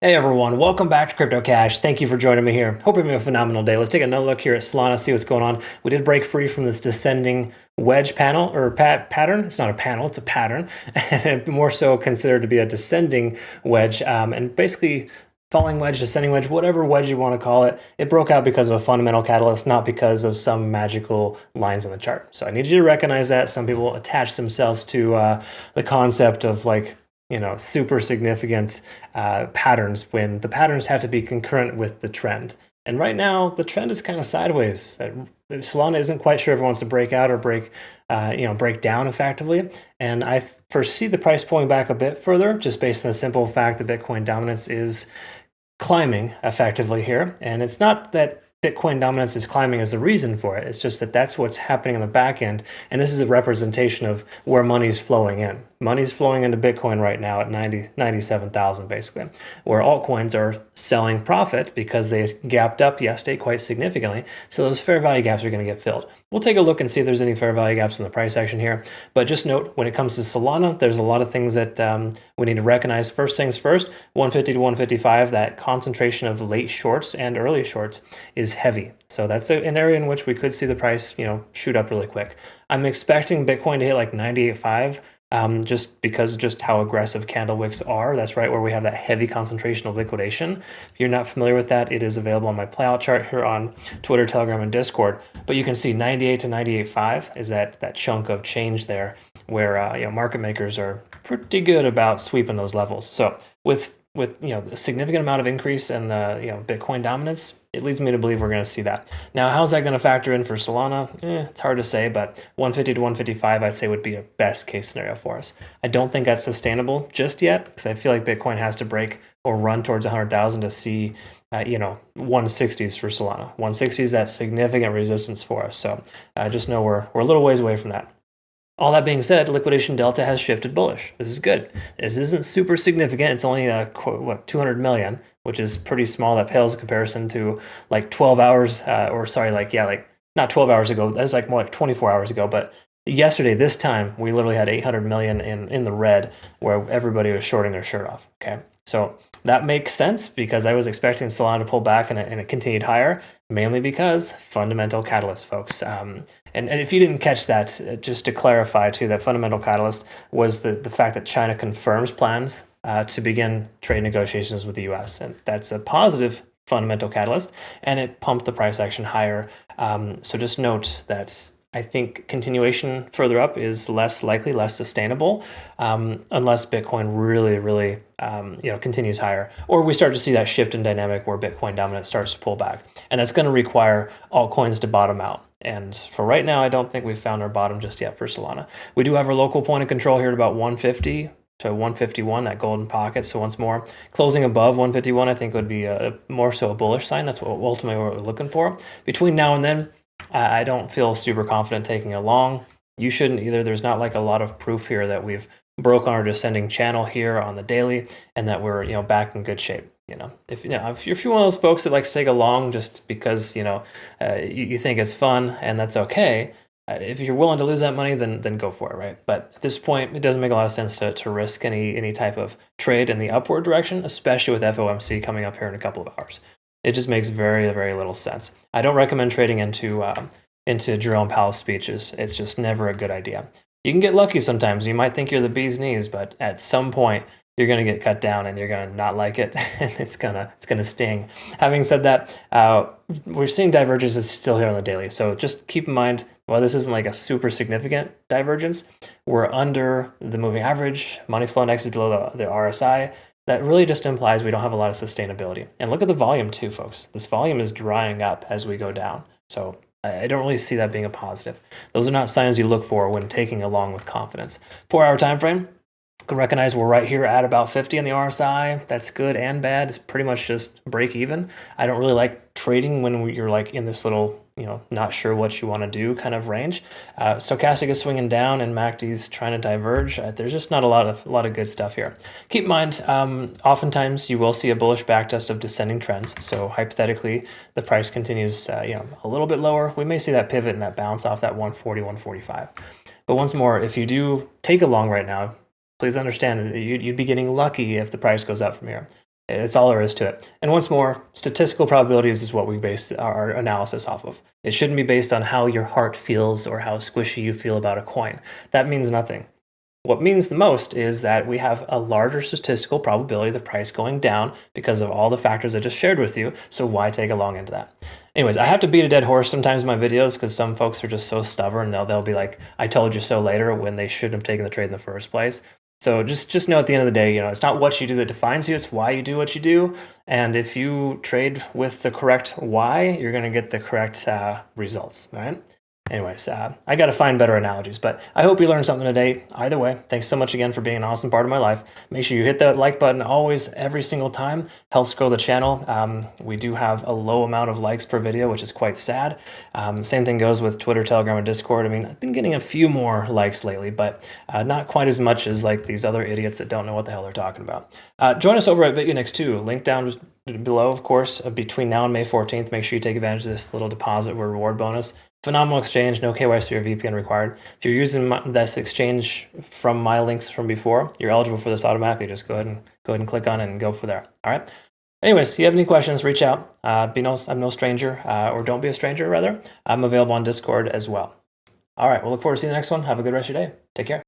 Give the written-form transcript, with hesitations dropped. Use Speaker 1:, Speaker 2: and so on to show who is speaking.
Speaker 1: Hey everyone, welcome back to Crypto Cash. Thank you for joining me here. Hope you're having a phenomenal day. Let's take another look here at Solana, see what's going on. We did break free from this descending wedge panel or pattern. It's not a panel, it's a pattern, and more so considered to be a descending wedge. And basically, falling wedge, descending wedge, whatever wedge you want to call it, it broke out because of a fundamental catalyst, not because of some magical lines on the chart. So I need you to recognize that. Some people attach themselves to the concept of super significant patterns when the patterns have to be concurrent with the trend. And right now, the trend is kind of sideways. Solana isn't quite sure if it wants to break out or break down effectively. And I foresee the price pulling back a bit further, just based on the simple fact that Bitcoin dominance is climbing effectively here. And it's not that Bitcoin dominance is climbing as the reason for it. It's just that that's what's happening on the back end. And this is a representation of where money's flowing in. Money's flowing into Bitcoin right now at 97,000 basically, where altcoins are selling profit because they gapped up yesterday quite significantly. So those fair value gaps are going to get filled. We'll take a look and see if there's any fair value gaps in the price action here. But just note, when it comes to Solana, there's a lot of things that we need to recognize. First things first, 150 to 155, that concentration of late shorts and early shorts is heavy. So that's an area in which we could see the price, shoot up really quick. I'm expecting Bitcoin to hit like 98.5. Just because of just how aggressive candle wicks are. That's right where we have that heavy concentration of liquidation. If you're not familiar with that, it is available on my playout chart here on Twitter, Telegram, and Discord. But you can see 98 to 98.5 is that chunk of change there where market makers are pretty good about sweeping those levels. So with a significant amount of increase in Bitcoin dominance, it leads me to believe we're going to see that. Now, how's that going to factor in for Solana? It's hard to say, but 150 to 155, I'd say would be a best case scenario for us. I don't think that's sustainable just yet, because I feel like Bitcoin has to break or run towards 100,000 to see 160s for Solana. 160 is that significant resistance for us. So just know we're a little ways away from that. All that being said, liquidation delta has shifted bullish. This is good. This isn't super significant. It's only 200 million, which is pretty small. That pales in comparison to like 12 hours, not 12 hours ago. That was like more like 24 hours ago. But yesterday, this time, we literally had 800 million in the red, where everybody was shorting their shirt off. Okay, so that makes sense because I was expecting Solana to pull back and it continued higher, mainly because fundamental catalyst, folks. And if you didn't catch that, just to clarify too, that fundamental catalyst was the fact that China confirms plans to begin trade negotiations with the US. And that's a positive fundamental catalyst, and it pumped the price action higher. So just note that I think continuation further up is less likely, less sustainable, unless Bitcoin really continues higher, or we start to see that shift in dynamic where Bitcoin dominance starts to pull back, and that's going to require altcoins to bottom out. And for right now, I don't think we've found our bottom just yet for Solana. We do have our local point of control here at about 150 to 151, that golden pocket. So once more, closing above 151, I think would be more so a bullish sign. That's what ultimately what we're looking for. Between now and then, I don't feel super confident taking it long. You shouldn't either. There's not like a lot of proof here that we've broke on our descending channel here on the daily and that we're back in good shape. If you're one of those folks that likes to take a long just because you think it's fun and that's okay. If you're willing to lose that money, then go for it, right? But at this point, it doesn't make a lot of sense to risk any type of trade in the upward direction, especially with FOMC coming up here in a couple of hours. It just makes very, very little sense. I don't recommend trading into Jerome Powell's speeches. It's just never a good idea. You can get lucky sometimes. You might think you're the bee's knees, but at some point, you're going to get cut down and you're going to not like it, and it's gonna sting. Having said that, we're seeing divergences still here on the daily. So just keep in mind, while this isn't like a super significant divergence, we're under the moving average. Money flow index is below the RSI. That really just implies we don't have a lot of sustainability. And look at the volume too, folks. This volume is drying up as we go down. So I don't really see that being a positive. Those are not signs you look for when taking a long with confidence. 4-hour time frame. Can recognize we're right here at about 50 on the RSI. That's good and bad. It's pretty much just break even. I don't really like trading when you're like in this little, not sure what you want to do kind of range. Stochastic is swinging down and MACD's trying to diverge. There's just not a lot of good stuff here. Keep in mind, oftentimes you will see a bullish backtest of descending trends. So hypothetically, the price continues, a little bit lower. We may see that pivot and that bounce off that 140, 145. But once more, if you do take a long right now, please understand that you'd be getting lucky if the price goes up from here. It's all there is to it. And once more, statistical probabilities is what we base our analysis off of. It shouldn't be based on how your heart feels or how squishy you feel about a coin. That means nothing. What means the most is that we have a larger statistical probability of the price going down because of all the factors I just shared with you, so why take a long into that? Anyways, I have to beat a dead horse sometimes in my videos because some folks are just so stubborn. They'll be like, I told you so later, when they shouldn't have taken the trade in the first place. So just know at the end of the day, it's not what you do that defines you, it's why you do what you do. And if you trade with the correct why, you're going to get the correct results, all right? Anyways, I got to find better analogies, but I hope you learned something today. Either way, thanks so much again for being an awesome part of my life. Make sure you hit that like button always, every single time. Helps grow the channel. We do have a low amount of likes per video, which is quite sad. Same thing goes with Twitter, Telegram, and Discord. I mean, I've been getting a few more likes lately, but not quite as much as like these other idiots that don't know what the hell they're talking about. Join us over at Bitunix too. Link down below, of course, between now and May 14th. Make sure you take advantage of this little deposit reward bonus. Phenomenal exchange, no KYC or VPN required. If you're using this exchange from my links from before, you're eligible for this automatically. Just go ahead and click on it and go for there. All right. Anyways, if you have any questions, reach out. I'm no stranger, or don't be a stranger, rather. I'm available on Discord as well. All right. We'll look forward to seeing the next one. Have a good rest of your day. Take care.